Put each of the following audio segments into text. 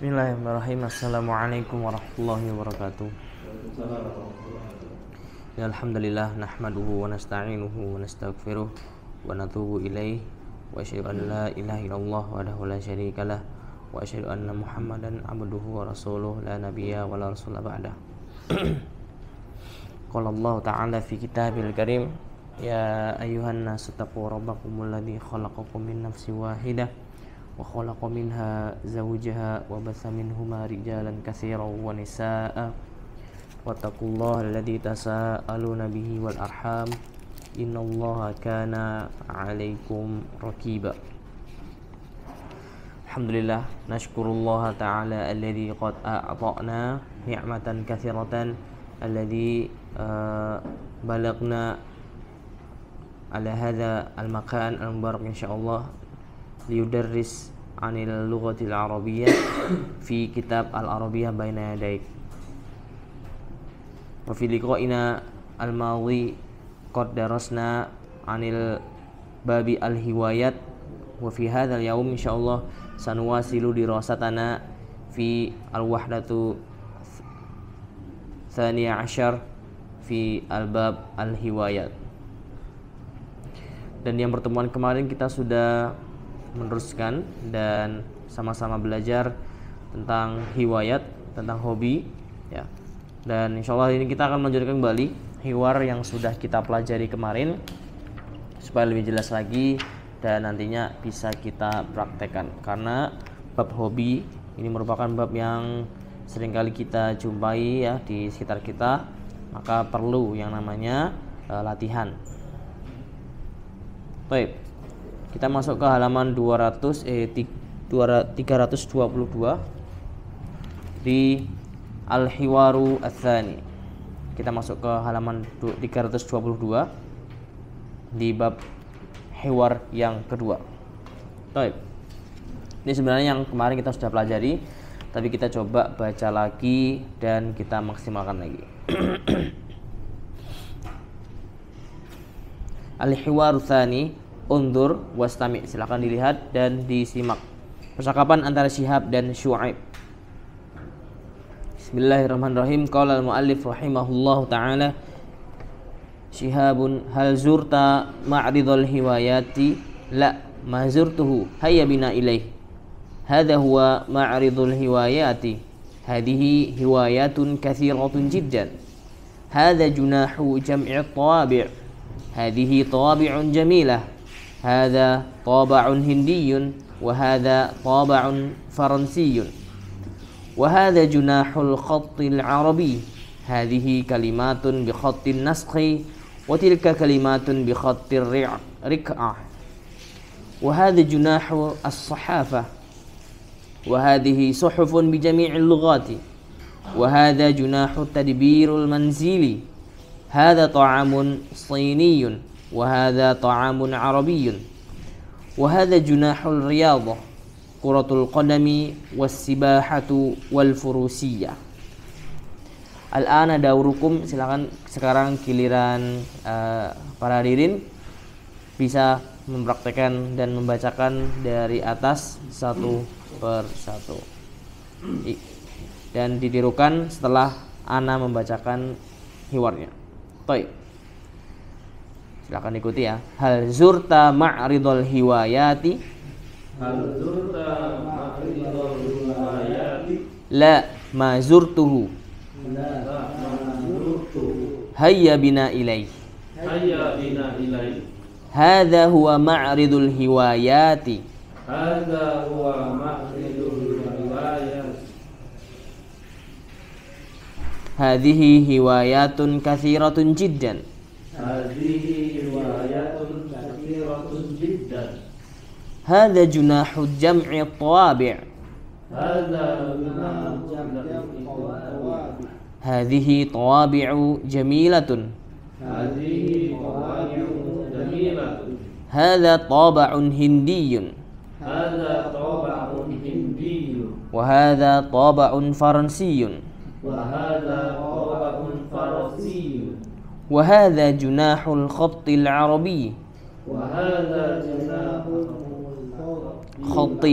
Bismillahirrahmanirrahim. Assalamualaikum warahmatullahi wabarakatuh. Ya alhamdulillah nahmaduhu wa nasta'inuhu wa nastaghfiruh wa natubu ilaih wa asyhadu an la ilaha illallah wahdahu la syarikalah wa asyhadu anna Muhammadan abduhu wa rasuluh la nabiyya wa la rasula ba'dah. Qala Allah ta'ala fi kitabil karim ya ayyuhan nasu taqu rabbakumul ladzi khalaqakum min nafsin wahidah wa khalaqa minha zawjaha wa batha minhuma rijalan katsiran wa nisaa'a wattaqullaha alladzi tasaaluna bihi wal arham innallaha kana 'alaikum raqiba. Alhamdulillah nashkurullaha ta'ala alladzi qad a'ta'na ni'matan katsiratan alladzi balagna ala hadha al-makan al-mubarak insyaallah liyudarris anil lughatil arabiyyah fi kitab al-arabiyyah baina yadaik. Wa fi liqa'ina al-madhi qad darasna anil babi al-hiwayat wa fi hadzal yaum insyaallah sanuwasilu dirasatana fi al-wahdatu tsaniyah asyar fi al-bab al-hiwayat. Dan yang pertemuan kemarin kita sudah meneruskan dan sama-sama belajar tentang hiwayat, tentang hobi ya. Dan insyaallah ini kita akan melanjutkan kembali hiwar yang sudah kita pelajari kemarin supaya lebih jelas lagi dan nantinya bisa kita praktekkan. Karena bab hobi ini merupakan bab yang seringkali kita jumpai ya di sekitar kita, maka perlu yang namanya latihan. Baik. Kita masuk ke halaman 322 di Al-Hiwaru Ats-Tsani. Kita masuk ke halaman 322 di bab hiwar yang kedua. Baik. Ini sebenarnya yang kemarin kita sudah pelajari, tapi kita coba baca lagi dan kita maksimalkan lagi. Al-Hiwaru Ats-Tsani, undur wastami', silakan dilihat dan disimak percakapan antara Syihab dan Syu'aib. Bismillahirrahmanirrahim. Qala al-muallif rahimahullahu ta'ala, Syihabun hal zurta ma'ridul hiwayati? La, ma zurtuhu, hayya bina ilaih. Hadha huwa ma'ridul hiwayati. Hadhihi hiwayatun kathiratun jiddan. Hadha junahu jam'i tawabi'. Hadhihi tawabi'un jamilah. هذا طابع هندي وهذا طابع فرنسي وهذا جناح الخط العربي هذه كلمات بخط النسخ وتلك كلمات بخط الرقعة وهذا جناح الصحافة وهذه صحف بجميع اللغات وهذا جناح التدبير المنزلي هذا طعام صيني وهذا طعام عربي وهذا جناح الرياضة كرة القدم والسباحة والفروسية. Al-ana daurukum, silakan sekarang giliran para hadirin bisa mempraktekkan dan membacakan dari atas satu per satu dan ditirukan setelah ana membacakan hiwarnya. Baik. Silakan ikuti ya. Hal zurta ma'ridul hiwayati? Hal zurta ma'ridul hiwayati? La, ma zurtuhu. La, ma zurtuhu. Hayya bina ilaih. Hayya bina ilaih. Hadha huwa ma'ridul hiwayati. Hadha huwa ma'ridul hiwayati. Hadhihi hiwayatun kathiratun jiddan. Hadhihi riwayatun kathiratun jiddan. Hadha junahu jam'i tawabi'. Hadha junahu jam'i tawabi'. Hadhihi tawabi'u jamilatun. Hadhihi tawabi'u jamilatun. Hadha taba'un hindiyyun. Hadha taba'un hindiyyun. Wa hadha taba'un faransiyyun. Wa hadha taba'un faransiyyun. وهذا جناح الخط العربي. وهذا جناح الخط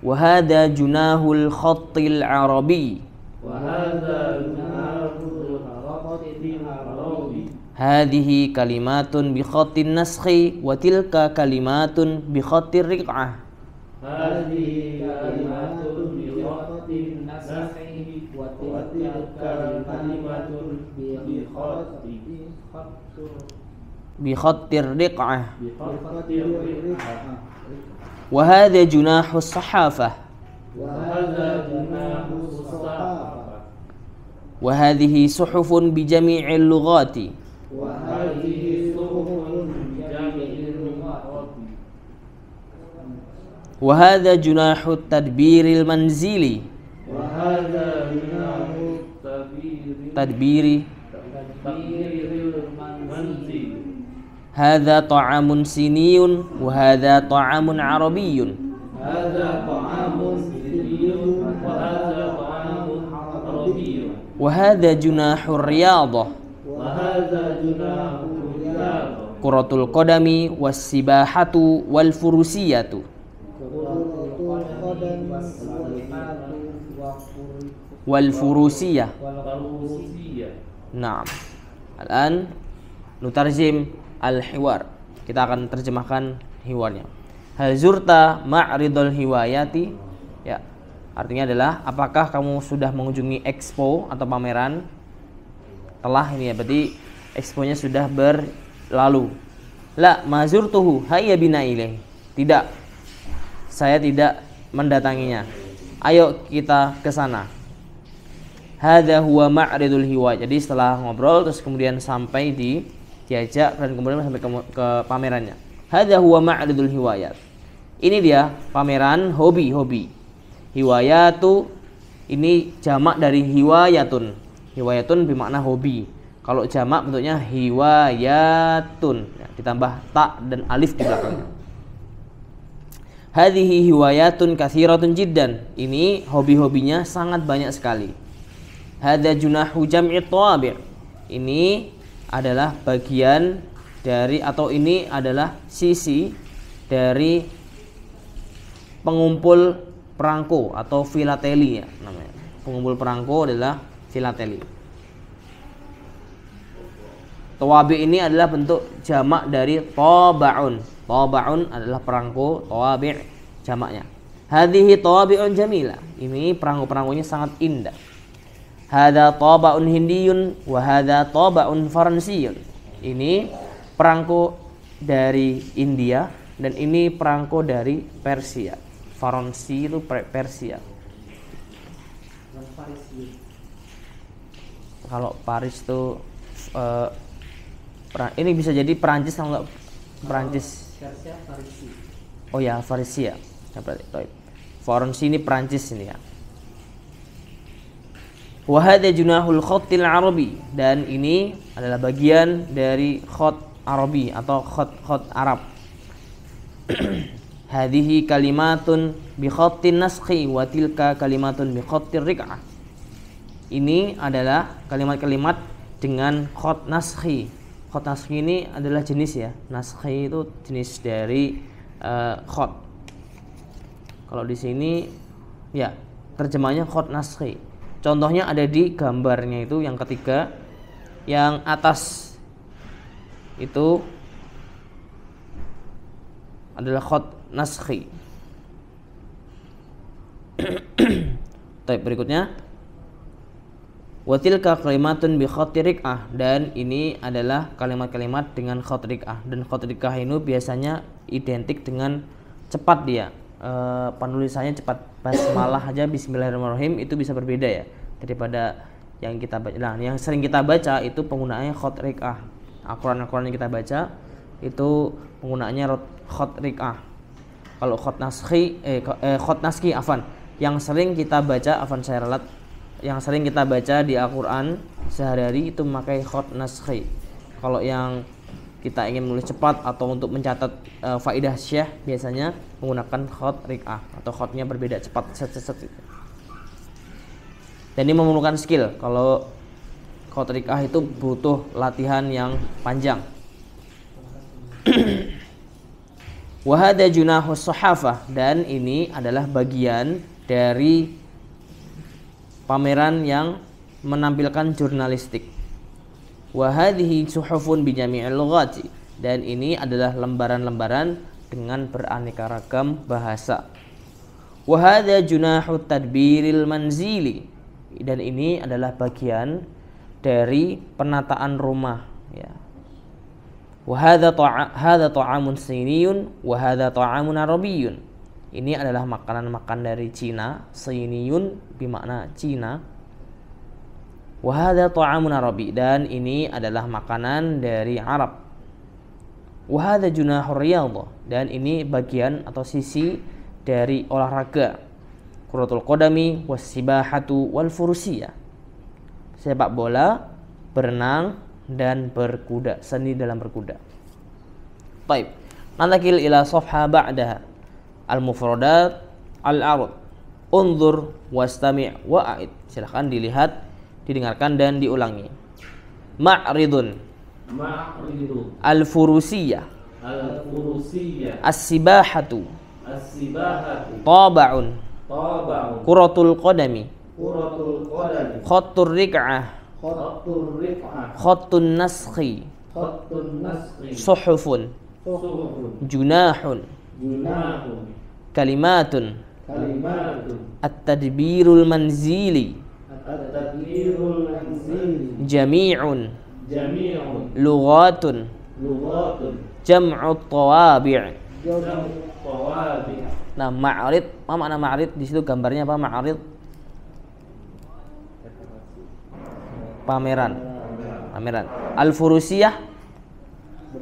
wa hadha junahul khattil arabi. Hadhihi kalimatun bi khattin naskhi wa tilka kalimatun bi khattir riq'ah. Bi khattir riq'ah. Wa hadha junahus sahafah. Wa hadhihi suhufun bi jami'il lughati. Wa hadha junahu tadbiril manzili. Tadbiri. Hadha ta'amun siniyun wa hadha ta'amun arabiyyun. Wa hadha junahu riyadah. Quratul qadami was sibahatu wal furusiyatu. Wal furusiyah. Naam. Al-an nutarjim al-hiwar. Kita akan terjemahkan hiwarnya. Hal zurta ma'ridul hiwayati. Ya, artinya adalah apakah kamu sudah mengunjungi expo atau pameran? Telah ini ya, berarti exponya sudah berlalu. La mazurtuhu hayya bina ilaih. Tidak. Saya tidak mendatanginya. Ayo kita ke sana. Hadza huwa ma'ridul hiwayat. Jadi setelah ngobrol terus kemudian sampai diajak dan kemudian sampai ke pamerannya. Hadza huwa ma'ridul hiwayat. Ini dia pameran hobi-hobi. Hiwayatu ini jamak dari hiwayatun. Hiwayatun bermakna hobi. Kalau jamak bentuknya hiwayatun, ya, ditambah ta dan alif di belakangnya. Hadhihi hiwayatun katsiratun jiddan. Ini hobi-hobinya sangat banyak sekali. Hadza junahu jam'i tawabi'. Ini adalah bagian dari atau ini adalah sisi dari pengumpul perangko atau filateli ya namanya. Pengumpul perangko adalah filateli. Tawabi' ini adalah bentuk jamak dari taba'un. Taba'un adalah perangko, tawabi' jamaknya. Hadhihi tawabi'un jamila. Ini perangko-perangkonya sangat indah. Hadza taba'un hindiyun wa hadza taba'un faransiyun. Ini perangko dari India dan ini perangko dari Persia. Faransi itu Persia. Kalau Paris itu ini bisa jadi Perancis atau enggak Perancis? Oh ya, Farisia. Faransi ini Perancis ini ya. Wa hadza junahul khattil arabi, dan ini adalah bagian dari khat Arabi atau khat Arab. Hadhihi kalimatun bi khattin naskhi wa tilka kalimatun bi khattir riq'ah. Ini adalah kalimat-kalimat dengan khat naskhi. Khat naskhi ini adalah jenis ya. Naskhi itu jenis dari khat. Kalau di sini ya terjemahnya khat naskhi. Contohnya ada di gambarnya itu yang ketiga, yang atas itu adalah khat naskhi. Baik, berikutnya wa tilka kalimatun bi khatti riq'ah, dan ini adalah kalimat-kalimat dengan khat riq'ah, dan khat riq'ah ini biasanya identik dengan cepat dia. Penulisannya cepat, basmalah aja bismillahirrahmanirrahim itu bisa berbeda ya daripada yang kita baca. Nah, yang sering kita baca itu penggunaannya khat riq'ah. Al-Qur'an yang kita baca itu penggunaannya khat riq'ah. Kalau khat naskhi afan, yang sering kita baca yang sering kita baca di Al-Qur'an sehari-hari itu memakai khat naskhi. Kalau yang kita ingin menulis cepat atau untuk mencatat faidah syekh biasanya menggunakan khat riq'ah atau khatnya berbeda cepat set. Dan ini memerlukan skill. Kalau khat riq'ah itu butuh latihan yang panjang. Wa hadza junahus sahafah, dan ini adalah bagian dari pameran yang menampilkan jurnalistik. Wa hadhihi suhufun bi jami'il lughati, dan ini adalah lembaran-lembaran dengan beraneka ragam bahasa. Wa hadza junahu tadbiril manzili, dan ini adalah bagian dari penataan rumah, ya. Wa hadza ta'amun siniyun wa hadza ta'amun arabiyyun. Ini adalah makanan-makanan dari Cina. Siniyun bermakna Cina. Wa hadza ta'amun arabi, dan ini adalah makanan dari Arab. Wa hadza junahur riyadhah, dan ini bagian atau sisi dari olahraga. Kuratul qadami was-sibahatu wal furusiyah. Sepak bola, berenang, dan berkuda, seni dalam berkuda. Baik, nantakil ila safha ba'daha al-mufradat al-arud. Unzur wastami' wa'id. Silakan dilihat, didengarkan dan diulangi. Ma'ridun, al-furusiyah, as-sibahatu, taba'un, kuratul qadami, khattur rik'ah, khattun naskhi, suhufun, junahun, kalimatun, at-tadbirul manzili, jami'un, lughatun, jam'ut tawabi'. Nah, ma'rid, apa makna ma'rid? Di situ gambarnya apa? Ma'rid, pameran. Al-furusiyah,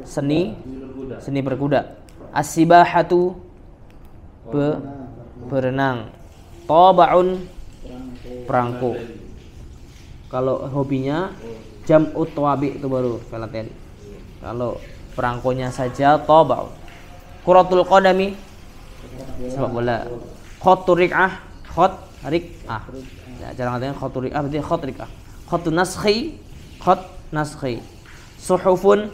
seni berkuda. As-sibahatu, berenang. Taba'un, perangko. Kalau hobinya jam'ut tawabi, itu baru filatel. Kalau perangkonya saja taba'un. Kuratul qadami, sepak bola. Khattur rik'ah, ya, jarang katanya khattur rik'ah, berarti khat rik'ah. Khattun naskhi, khat naskhi. Suhufun,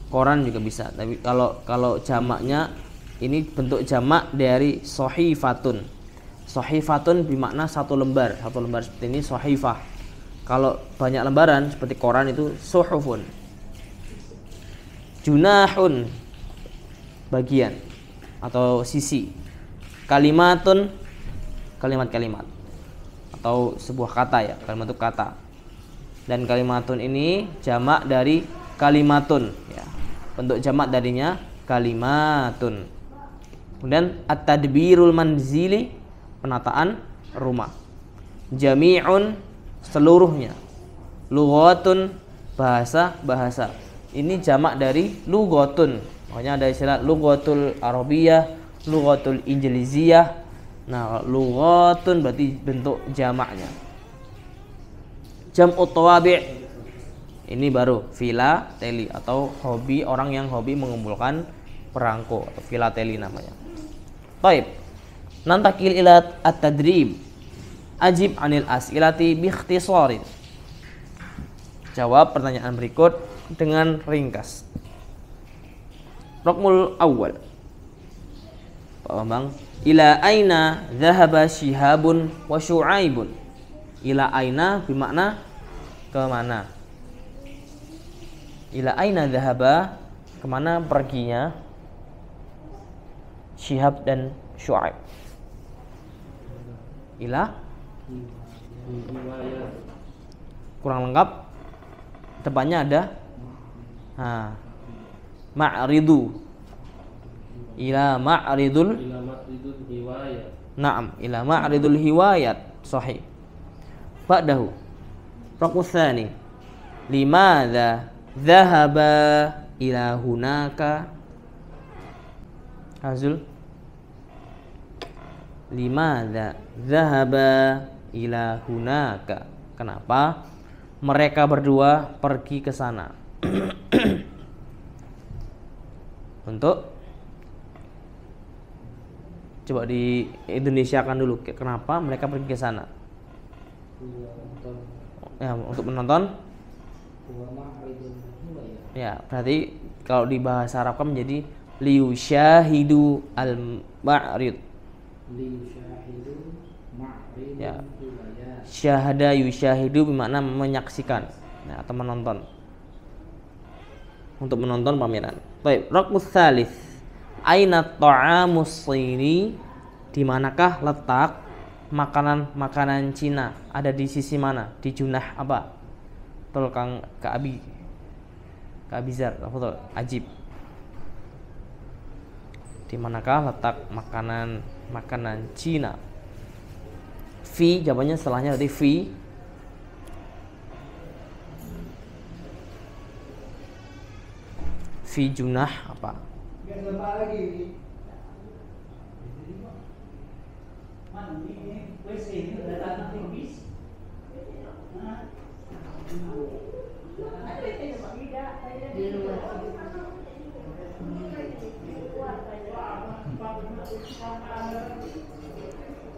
koran juga bisa. Tapi kalau jamaknya ini bentuk jamak dari sahifatun. Sahifatun bermakna satu lembar seperti ini sahifah. Kalau banyak lembaran seperti koran itu suhufun. Junahun, bagian atau sisi. Kalimatun, kalimat-kalimat atau sebuah kata, ya, kalimat itu kata. Dan kalimatun ini jamak dari kalimatun, ya. Bentuk jamak darinya kalimatun. Kemudian at-tadbirul manzili, penataan rumah. Jami'un, seluruhnya. Lughatun, bahasa. Ini jamak dari lughatun. Makanya ada istilah lughatul arabiyah, lughatul injiliziyah. Nah, lughatun berarti bentuk jamaknya. Jam'ut tawabi', ini baru filateli atau hobi, orang yang hobi mengumpulkan perangko atau filateli namanya. Baik. Nantakil ila at-tadrib. Ajib 'anil as'ilati bi ikhtisarin. Jawab pertanyaan berikut dengan ringkas. Raqmul awal. Pak Bambang, ila aina dhahaba Syihabun wa Syu'aibun. Ila aina bermakna kemana. Ila aina dhahaba, kemana perginya Syihab dan Syu'aib. Ila kurang lengkap, depannya ada ma'ridu. Ila ma'ridul hiwayat. Naam, ila ma'ridul hiwayat. Sahih. Ba'dahu. Raqmu tsani. Limadza dhahaba ila hunaka? Hazul. Limadza dhahaba ila hunaka? Kenapa mereka berdua pergi ke sana? Untuk coba di Indonesia kan dulu, kenapa mereka pergi ke sana? Ya, untuk menonton Ya, berarti kalau di bahasa Arab kan menjadi liyusyahidu al-ma'rid. Ya. Syahada yusyahidu bermakna menyaksikan, ya, atau menonton. Untuk menonton pameran. Baik, raqmus tsalits. Aina ta'amus Shini? Di manakah letak makanan Cina? Ada di sisi mana? Di Junah apa? Betul Kang Abizar, betul. Ajib. Di manakah letak makanan Cina? Fi, jawabannya setelahnya berarti fi. Fi Junah apa?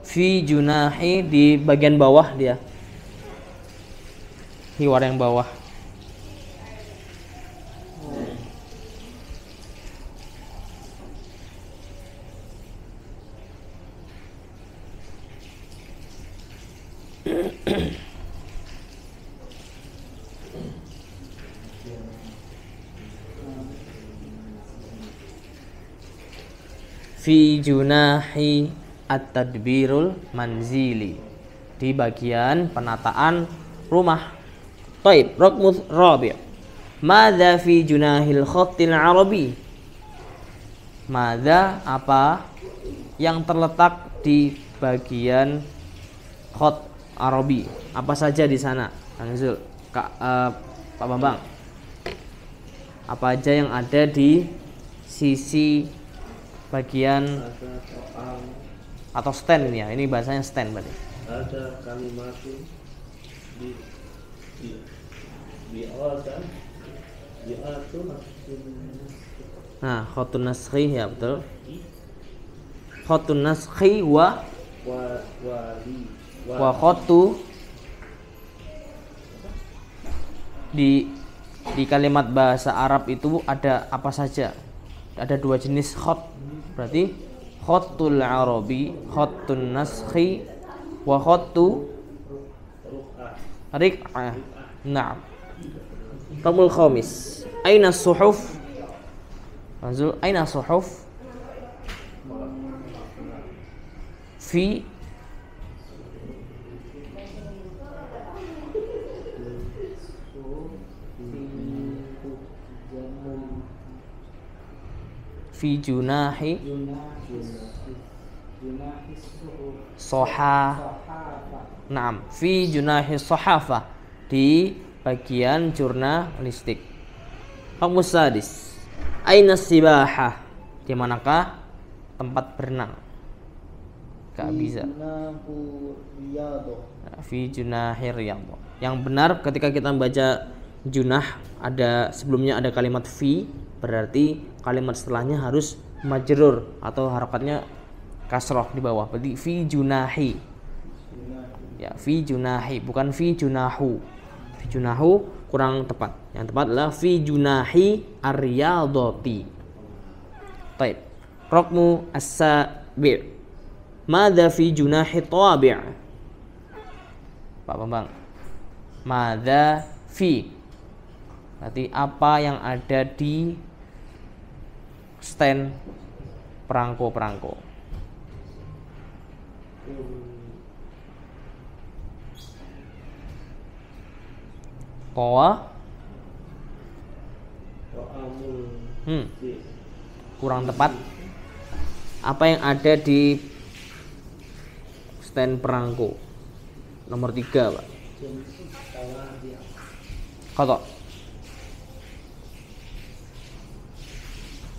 Fi Junahi, di bagian bawah dia. Hiwar yang bawah. Fi Junahi at-tadbirul manzili, di bagian penataan rumah. Taib, raqmus rabi'. Madza fi junahil khattil arabi? Madza, apa yang terletak di bagian khat arabi? Apa saja di sana? Kang Zul, Pak Bambang. Apa aja yang ada di sisi bagian atau stand ini ya? Ini bahasanya stand berarti. Ada kalimat Nah, khatun naskhi, ya betul. Khatun naskhi wa khatu, di kalimat bahasa Arab itu ada apa saja? Ada dua jenis khat. Berarti khatul arabi, khatun naskhi, wa khatu riq'ah. Na'am. Tabul khamis. Aina suhuf? Manzul, aina suhuf? Fi fi junahi soha. Naam, fi junahi sohafa, di bagian jurnalistik. Raqmus sadis. Aina sibahah? Di manakah tempat berenang? Gak bisa. Fi junahi riyadhah. Yang benar ketika kita membaca junah, ada sebelumnya ada kalimat fi, berarti kalimat setelahnya harus majrur atau harokatnya kasroh di bawah. Berarti fi junahi. Ya, fi junahi, bukan fi junahu. Fi junahu kurang tepat. Yang tepat adalah fi junahi ar-riyadhati. Baik. Raqmu as-sabi'. Madza fi junahi tawabi'? Pak Bambang. Madza fi, berarti apa yang ada di stand perangko-perangko. Tawa kurang tepat. Apa yang ada di stand perangko? Nomor 3, Pak. Kotok.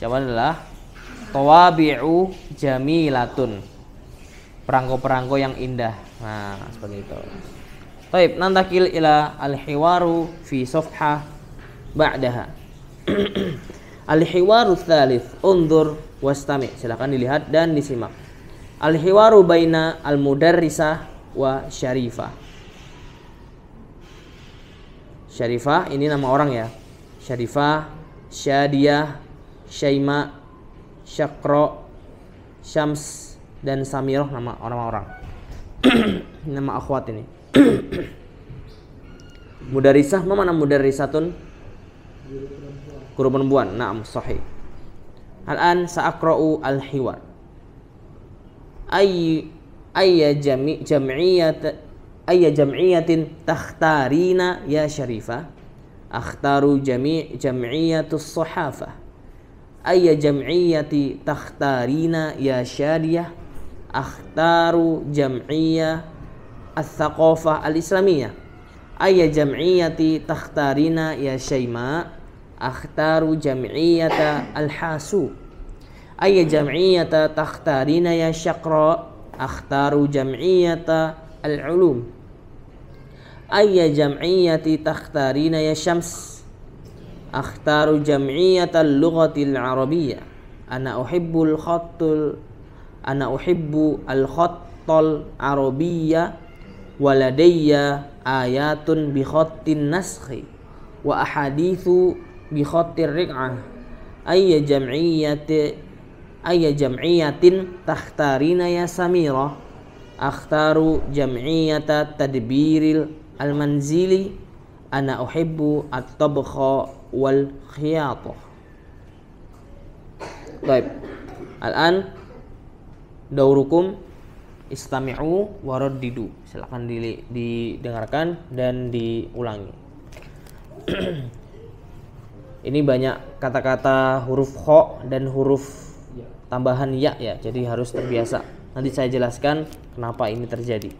Jawaban adalah tawabi'u jamilatun, perangko-perangko yang indah. Nah, seperti itu. Baik, nantakil ila al-hiwaru fi safhah ba'daha. Al-hiwaru tsalits, unzur wastami'. Silakan dilihat dan disimak. Al-hiwaru baina al-mudarrisah wa syarifah. Syarifah ini nama orang ya. Syarifah, Syadiyah, Syaima, Syakro, Syams, dan Samiroh nama orang-orang. Nama akhwat ini. Mudarisah, mana mudarisatun? Guru perempuan. Naam, sahih. Al-an sa'aqra'u al-hiwar. Ayya jam'iyatin takhtarina ya Syarifah? Akhtaru jam'iyatus sahafah. Ayya jam'iyati takhtarina ya Syadiyah? Akhtaru jam'iyah al-thaqafah al-islamiyah. Ayya jam'iyati takhtarina ya Syaima? Akhtaru jam'iyata al-hasu. Ayya jam'iyata takhtarina ya Syaqra? Akhtaru jam'iyata al-ulum. Ayya jam'iyati takhtarina ya Syams? Akhtaru jam'iyata al-lughati al-arabiyyah. Ana uhibbu al-khattal arabiyya waladayya ayatun bi khattin naskhi wa ahadithu bi khattir riq'ah. Ayya jam'iyatin takhtarina ya Samira? Akhtaru jam'iyata tadbiril al-manzili. Ana uhibbu at-tabkha wal khiyatah. Baik. Al-an daurukum istami'u waraddidu. Silakan didengarkan dan diulangi. Ini banyak kata-kata huruf kha dan huruf tambahan ya ya. Jadi harus terbiasa. Nanti saya jelaskan kenapa ini terjadi.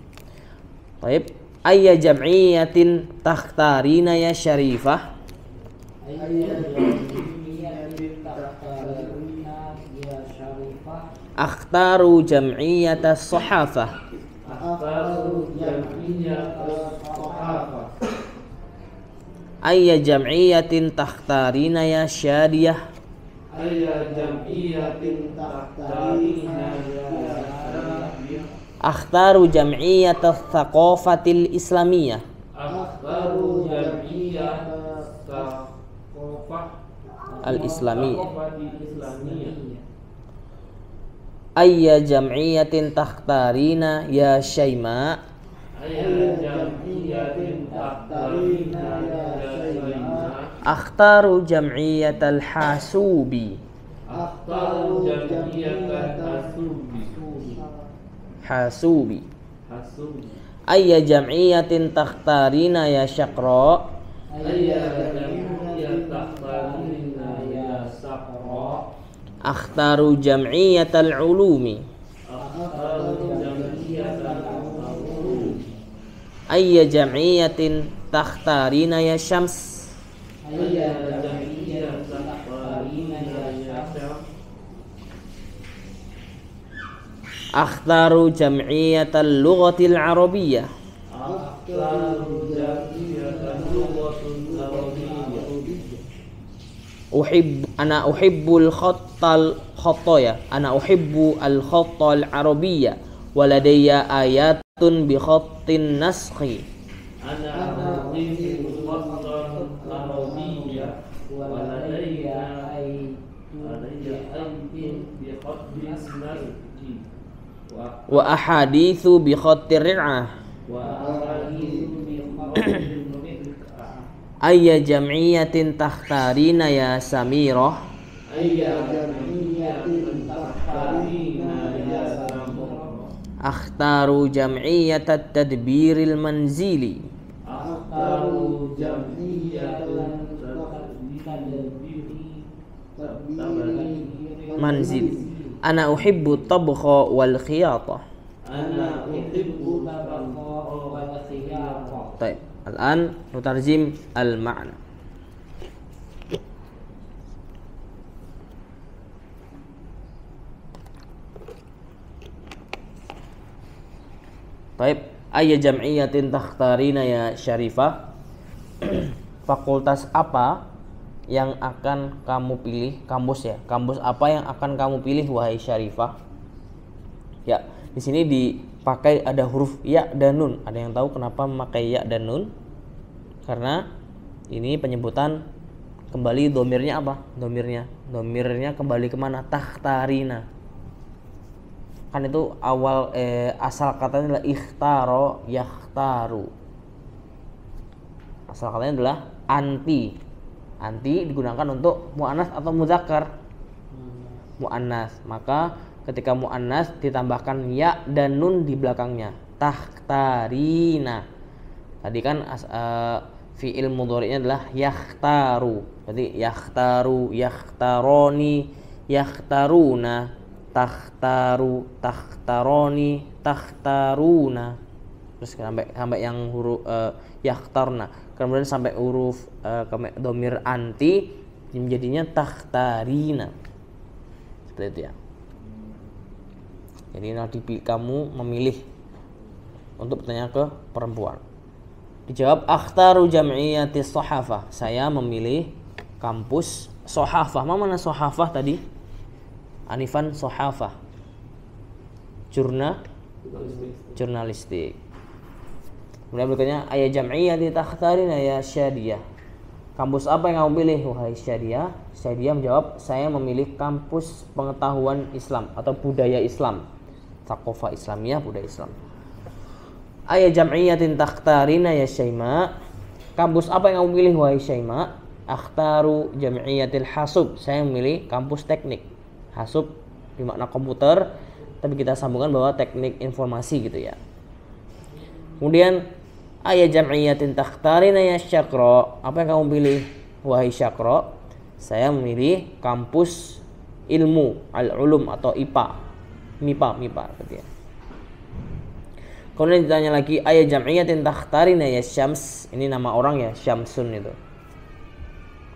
Baik. Ayya jam'iyatin takhtarina ya Syarifah? Akhtaru jam'iyata sahafah. Ayya jam'iyatin takhtarina ya Syadiyah? Ayya jam'iyatin takhtarina ya Syadiyah? Akhtaru jam'iyata thaqafatil islamiyah. Akhtaru jam'iyata thaqafah al-islamiyah. Ayya jam'iyatin takhtarina ya Syaima? Ayya jam'iyatin takhtarina ya Syaima? Akhtaru jam'iyatal hasubi. Akhtaru jam'iyatal hasubi. Ayya jam'iyatin takhtarina ya Syaqra? Ayya jam'iyatin takhtarina ya Syaqra? Akhtaru jam'iyatal ulumi. Akhtaru jam'iyatal ulumi. Ayya jam'iyatin takhtarina ya Syams? Ayya jam'iyatin takhtarina ya Syams? Akhtaru jam'iyatal lughatil arabiyyah. Akhtaru jam'iyatal lughatil arabiyyah. Ana uhibbul khattaya. Ana uhibbu al khattal arabiyya waladayya ayatun bi khattin naskhi. Ana uhibbul khattal arabiyya waladayya ayatun bi khattin naskhi. Wa ahaditsu bi khattir ri'ah. Ayya jam'iyatin takhtarina ya Samirah? Ayya jam'iyatin takhtarina ya Samirah? Akhtaru jam'iyatat tadbiril manzili. Akhtaru jam'iyatat tadbiril manzili. Ana uhibbu tabkha wal khiyatah. Ana uhibbu tabkha wal khiyatah. Baik, al-an nutarjim al-ma'na. Baik, ayya jam'iyatin takhtarina ya Syarifah? Fakultas apa yang akan kamu pilih? Kampus ya. Kampus apa yang akan kamu pilih wahai Syarifah? Ya, di sini dipakai ada huruf ya dan nun. Ada yang tahu kenapa memakai ya dan nun? Karena Ini penyebutan kembali domirnya apa? Domirnya kembali kemana? Takhtarina. Kan itu awal asal katanya adalah ikhtaro yakhtaru. Asal katanya adalah anti. Anti digunakan untuk muannas atau muzakkar. Muannas. Maka ketika muannas ditambahkan ya dan nun di belakangnya. Takhtarina. Tadi kan fi'il mudhari'nya adalah yakhtaru. Berarti yakhtaru, yakhtaroni, yakhtaruna. Takhtaru, takhtaroni, takhtaruna. Terus sampai yang huruf yakhtarna. Kemudian sampai huruf domir anti menjadinya takhtarina. Seperti itu ya. Jadi nanti kamu memilih untuk bertanya ke perempuan. Dijawab akhtaru jam'iyati sohafah. Saya memilih kampus sohafah. Mana sohafah tadi? Anifan sohafah, jurnalistik. Kemudian berikutnya ayat jam'iyah takhtarin ya syadiyah. Kampus apa yang kamu pilih wahai syadiyah? Syadiyah menjawab, saya memilih kampus pengetahuan Islam atau budaya Islam, Thaqafah Islamiyah, budaya Islam. Ayat jam'iyah takhtarin ya Syaima. Kampus apa yang kamu pilih wahai Syaima? Akhtaru jam'iyatil hasub. Saya memilih kampus teknik. Hasub bermakna komputer, tapi kita sambungkan bahwa teknik informasi gitu ya. Kemudian ayat jam'iyatin takhtarina ya syakra. Apa yang kamu pilih wahai syakra? Saya memilih kampus ilmu al-ulum atau IPA. MIPA gitu ya. Kemudian ditanya lagi ayat jam'iyatin takhtarina ya syams. Ini nama orang ya, Syamsun itu.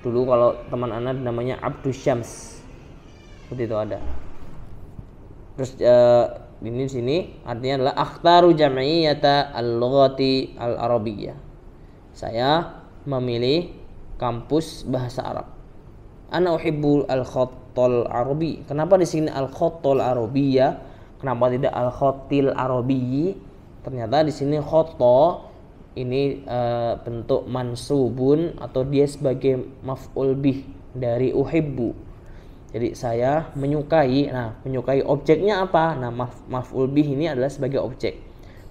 Dulu kalau teman anak namanya Abdus Syams. Seperti itu ada. Terus ini di sini artinya adalah akhtaru jam'iyata al-lughati al-arabiyyah. Saya memilih kampus bahasa Arab. Ana uhibbu al-khattal arabi. Kenapa di sini al-khattal arabiyyah? Kenapa tidak al-khattil arabiyyi? Ternyata di sini khatta ini bentuk mansubun atau dia sebagai maf'ul bih dari uhibbu. Jadi saya menyukai. Nah, menyukai objeknya apa? Nah, maf'ul bih ini adalah sebagai objek.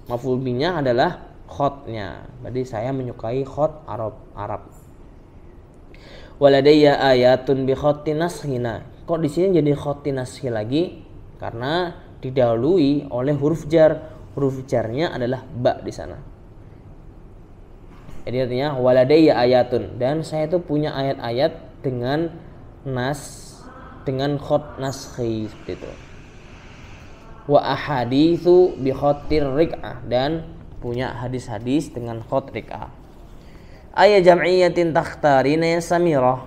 Maf'ul bihnya adalah khotnya. Berarti saya menyukai khot Arab. Waladayya ayatun bi khotin nashina. Kok di sini jadi khotin nashi lagi? Karena didahului oleh huruf jar. Huruf jarnya adalah ba di sana. Jadi artinya waladayya ayatun, dan saya itu punya ayat-ayat dengan dengan khot naskhi seperti itu. Wa ahaditsu bi khotir riq'ah, dan punya hadis-hadis dengan khot riq'ah. Ayat jam'iyatin takhtarina ya Samirah.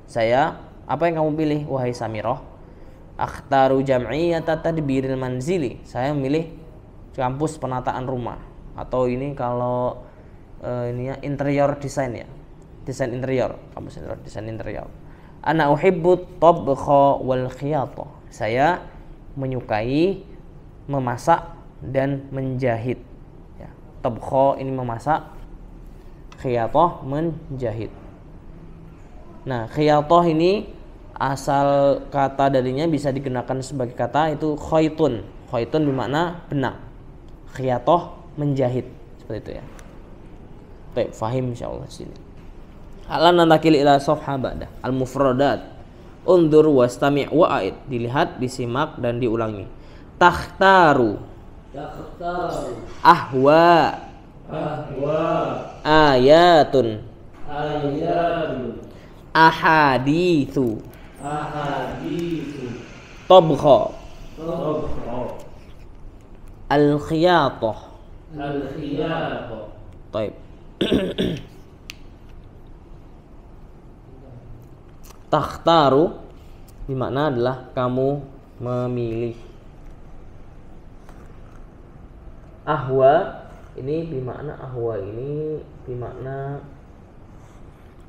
Saya, apa yang kamu pilih wahai Samirah? Akhtaru jam'iyata tadbiril manzili. Saya memilih kampus penataan rumah, atau ini kalau ini ya interior design ya. Desain interior, kampus interior, desain interior. Ana uhibbu tabkha wal khiyatah. Saya menyukai memasak dan menjahit. Ya, tabkha ini memasak, khiyatah menjahit. Nah, khiyatah ini asal kata darinya bisa digunakan sebagai kata itu khaitun. Khaitun bermakna benang. Khiyatah menjahit, seperti itu ya. Baik, fahim insyaallah sini. Alan nantakil ila safha ba'da al-mufradat. Undur wastami' wa'id. Dilihat, disimak dan diulangi. Takhtaru. Ahwa. Ayatun. Ahadithu. Tabkha. Al-khiyatah. Baik. Takhtaru bermakna adalah kamu memilih. Ahwa ini bermakna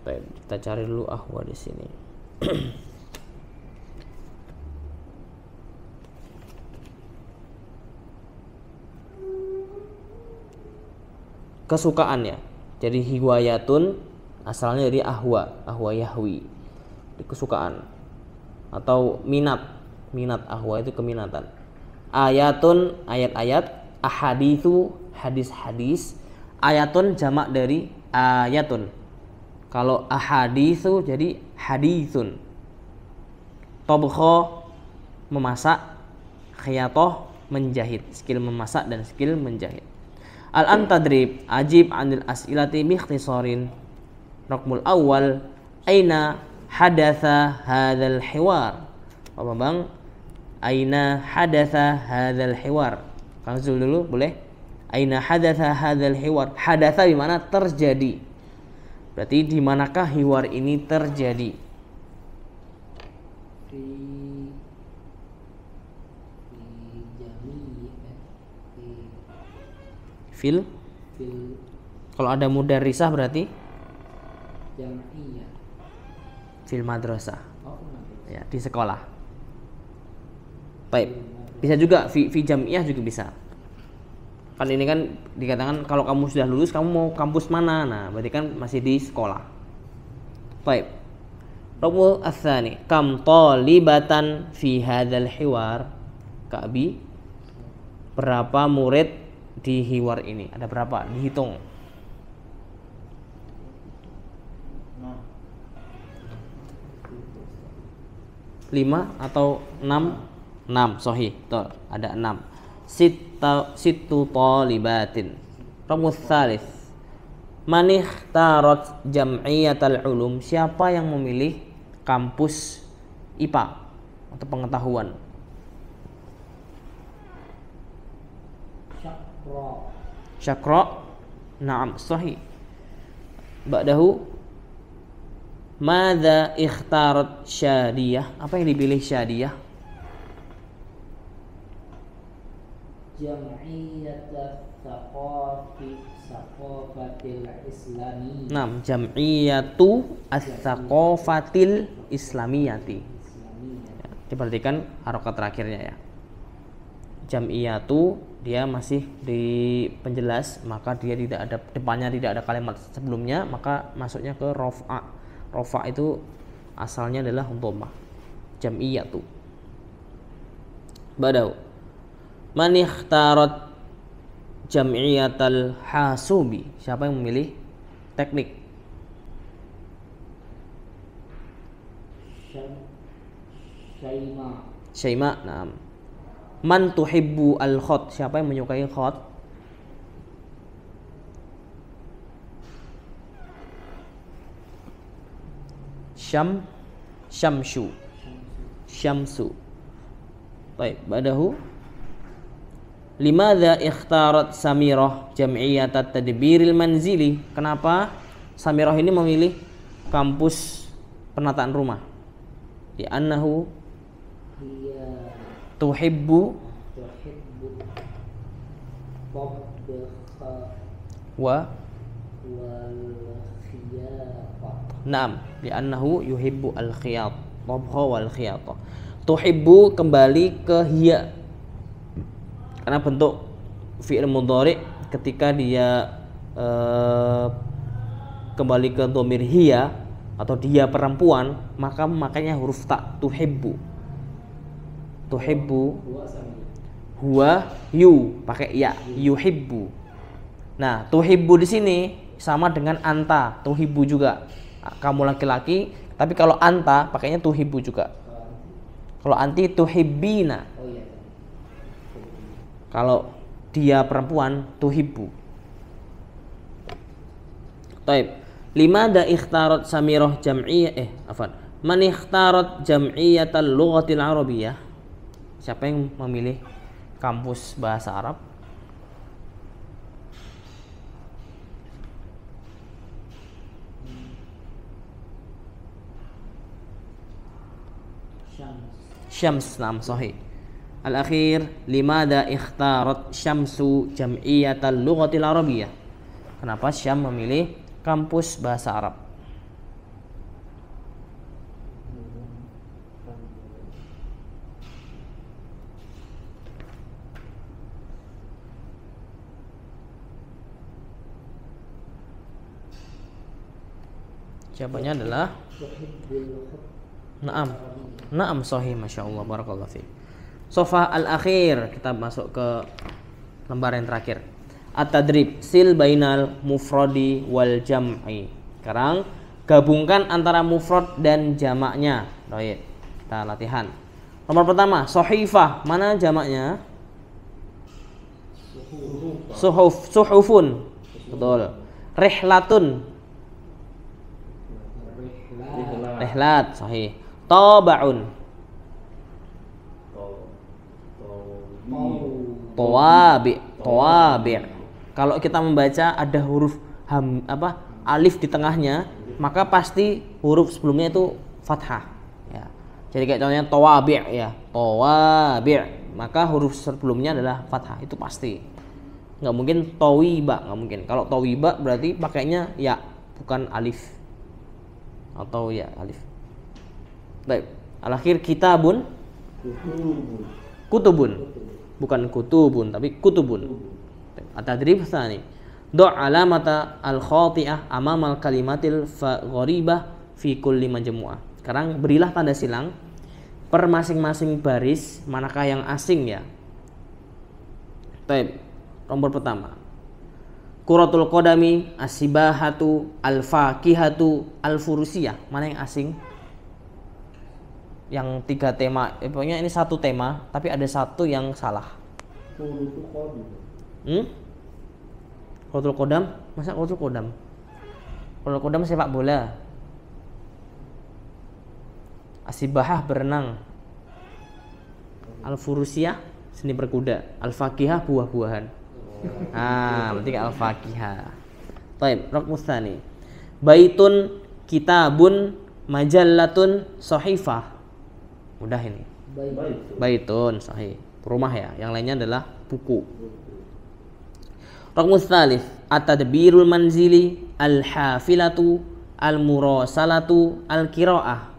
baik, kita cari dulu ahwa di sini. Kesukaan ya. Jadi hiwayatun Asalnya dari ahwa yahwi, kesukaan atau minat. Minat, ahwa itu keminatan. Ayatun, ayat-ayat. Ahaditsu, hadis-hadis. Ayatun jamak dari ayatun. Kalau ahaditsu jadi haditsun. Tobkho, memasak. Khiyatoh, menjahit. Skill memasak dan skill menjahit. Al-an tadrib, ajib anil as'ilati biikhtisarin. Raqmul awal, aina hadatha hadzal hiwar. Pak Bambang, aina hadatha hadzal hiwar. Kang Zul dulu boleh. Aina hadatha hadzal hiwar. Hadatha di mana? Terjadi. Berarti di manakah hiwar ini terjadi? Fil. Kalau ada mudarrisah berarti jam'iyah. Fil madrasah. Ya, di sekolah. Baik. Bisa juga fi jam'iyah juga bisa. Kan ini kan dikatakan kalau kamu sudah lulus kamu mau kampus mana? Nah, berarti kan masih di sekolah. Baik. Raqmul ats-tsani, kam talibatan fi hadzal hiwar? Ka'bi, berapa murid di hiwar ini? Ada berapa? Dihitung. 5 atau 6? 6, sahih. Tuh, ada 6. Sittu talibatin. Ramus tsalits. Man ikhtarat jam'iyatal ulum? Siapa yang memilih kampus IPA atau pengetahuan? Syakra. Naam, sahih. Ba'dahu madza ikhtarat syadiyah? Apa yang dipilih syadiyah? Jam'iyatat tsaqafatil islamiyah. Naam, jam'iyatu ats-tsaqafatil islamiyati. Ya, diperhatikan harokat terakhirnya ya. Jam'iyatu dia masih di penjelas, maka dia tidak ada depannya, tidak ada kalimat sebelumnya, maka masuknya ke rofa. Rofa itu asalnya adalah dhammah. Jam'iyatu. Badau. Man ikhtarat jam'iyatal hasubi? Siapa yang memilih teknik? Syaima. Naam. Man tuhibbu al-khat? Siapa yang menyukai khat? Syamsu. Baik, ba'dahu limadza ikhtarat Samirah jam'iyatat tadbiril manzili? Kenapa Samirah ini memilih kampus penataan rumah? Di annahu tuhibbu wa Naam, li'annahu yuhibbu al-khiyat, tabha wal khiyata. Tuhibbu kembali ke hiya. Karena bentuk fi'il mudhari ketika dia kembali ke dhamir hiya atau dia perempuan, maka makanya huruf ta, tuhibbu. Tuhibbu huwa yu, pakai ya, yuhibbu. Nah, tuhibbu di sini sama dengan anta, tuhibbu juga. Kamu laki-laki, tapi kalau anta pakainya tuhibbu juga. Kalau anti tuhibbina. Kalau dia perempuan tuhibbu. Taib. Limada ikhtarat Samirah jam'iyyah man ikhtarat jam'iyyatal lughatil arabiyyah? Siapa yang memilih kampus bahasa Arab? Syams. Naam, sahih. Al-akhir, limada ikhtarat Syamsu jam'iyatal lughatil arabiyyah? Kenapa Syam memilih kampus bahasa Arab? Jawabannya adalah Tuhibbul hub na'am. Na'am sahih, Masya Allah, barakallahu fiik. Sofa al-akhir, kita masuk ke lembar yang terakhir. At-tadrib, sil bainal mufradi wal jam'i. Sekarang gabungkan antara mufrad dan jamaknya. Baik, kita latihan. Nomor pertama, sohifah, mana jamaknya? Suhufun. Betul. Rihlatun. Rihlat, sahih. Tabaun. Tawabi. Tawabi. Kalau kita membaca ada huruf alif di tengahnya, maka pasti huruf sebelumnya itu fathah. Ya. Jadi kayak contohnya tawabi ya, tawabi. Maka huruf sebelumnya adalah fathah, itu pasti. Nggak mungkin tawiba, nggak mungkin. Kalau tawiba berarti pakainya ya, bukan alif atau ya alif. Baik, al-akhir kitabun, kutubun, bukan kutubun tapi kutubun. At-tadrib tsani, do' alamata al-khati'ah amamal kalimatil gharibah fi kulli majmu'ah. Sekarang berilah tanda silang per masing-masing baris manakah yang asing ya. Baik, nomor pertama, Quratul qadami, as-sibahatu, al-fakihatu, al-furusiyah. Mana yang asing? Yang 3 tema, pokoknya ini 1 tema, tapi ada 1 yang salah. Quratul qadam, masa Quratul qadam? Quratul qadam sepak bola. As-sibahah berenang. Al-furusiyah seni berkuda. Al-fakihah buah-buahan. Berarti al-fakihah. Baik, raqmus tsani. Baitun, kitabun, majallatun, sahifah. Mudah ini. Baitun, sahih. Rumah ya. Yang lainnya adalah buku. Raqmus tsalits, at-tadbirul manzili, al-hafilatu, al-murasalatu, al-qiraah.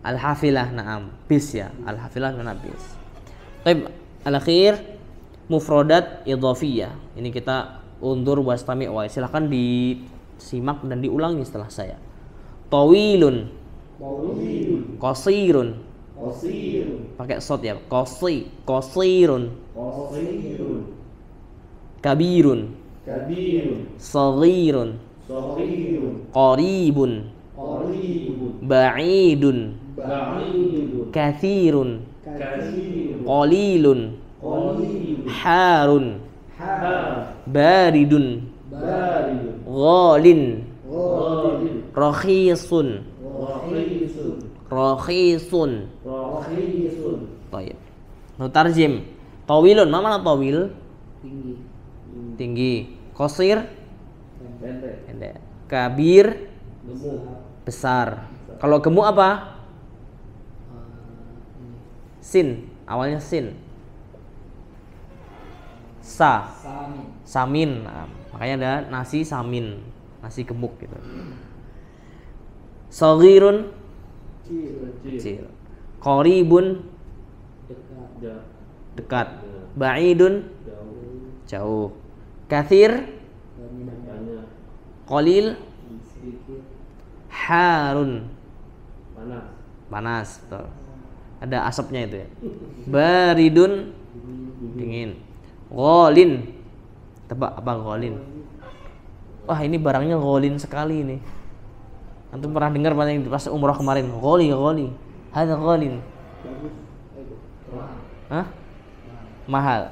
Al-hafilah, na'am. Bis ya. Al-hafilah mana bis. Baik, al-akhir mufradat idhafiyah. Ini kita undur wastami' wa. Silakan disimak dan diulangi setelah saya. Tawilun, qasirun, pakai shad ya. Qasirun, kabirun, saghirun, qaribun, ba'idun, kathirun, qalilun, harun, baridun, ghalin, rakhisun, Baik. Nutarjim. Tawilun, mana tawil? Tinggi. Qasir, pendek. Kabir, besar. Kalau gemuk apa? Sin, awalnya sin. Samin. Nah, makanya ada nasi samin, nasi gemuk gitu. Saghirun, kecil. Qaribun, dekat. Ba'idun, jauh. Kathir, qalil. Harun, panas. Betul. Ada asapnya itu ya. Baridun, dingin. Ghalin, tebak apa ghalin? Wah, ini barangnya ghalin sekali ini. Antum pernah dengar pas umrah kemarin? Ghali. Hadza ghalin. Hah? Mahal.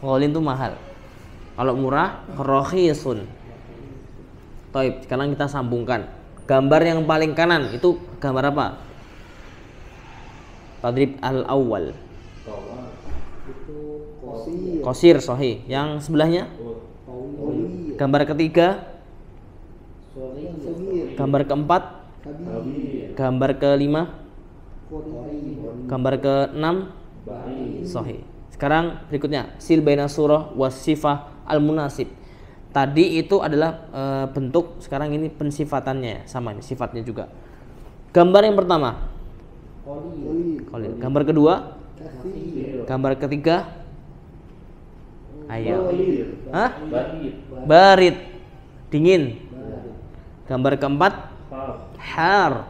Ghalin itu mahal. Kalau murah, rakhisun. Baik, sekarang kita sambungkan. Gambar yang paling kanan itu gambar apa? Tadrib al-awwal. Qasir, sahih. Yang sebelahnya? Gambar ketiga? Gambar keempat? Gambar kelima? Gambar keenam? Sahih. Sekarang berikutnya, sil baina surah wasifah al-munasib. Tadi itu adalah bentuk, sekarang ini pensifatannya sama ini sifatnya juga. Gambar yang pertama qalil. Gambar kedua, gambar ketiga, ayo. Hah? Barid, dingin. Gambar keempat har.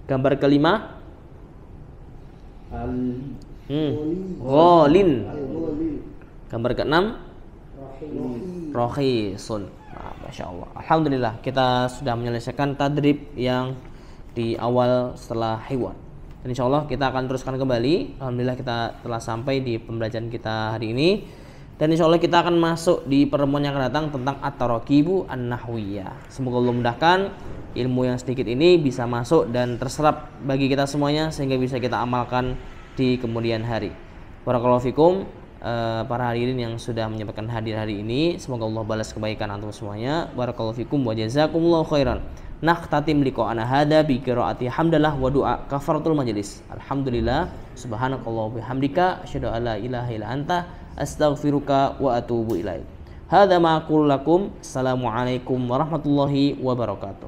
Gambar kelima ghalin. Gambar keenam rohisun. Nah, Masya Allah. Alhamdulillah kita sudah menyelesaikan tadrib yang di awal setelah hiwar. Dan insya Allah kita akan teruskan kembali. Alhamdulillah kita telah sampai di pembelajaran kita hari ini. Dan insya Allah kita akan masuk di pertemuan yang akan datang tentang at-tarakibu an-nahwiyah. Semoga Allah mudahkan ilmu yang sedikit ini bisa masuk dan terserap bagi kita semuanya sehingga bisa kita amalkan di kemudian hari. Barakallahu fikum para hadirin yang sudah menyampaikan hadir hari ini. Semoga Allah balas kebaikan antum semuanya. Barakallahu fikum wa jazakumullahu khairan. Naqtatim liqa'ana hada bi qiraati hamdalah wa du'a kafaratul majlis. Alhamdulillah subhanakallah bihamdika asyhadu an la ilaha illa anta astaghfiruka wa atubu ilaik. Hadza ma aqulu lakum. Assalamualaikum warahmatullahi wabarakatuh.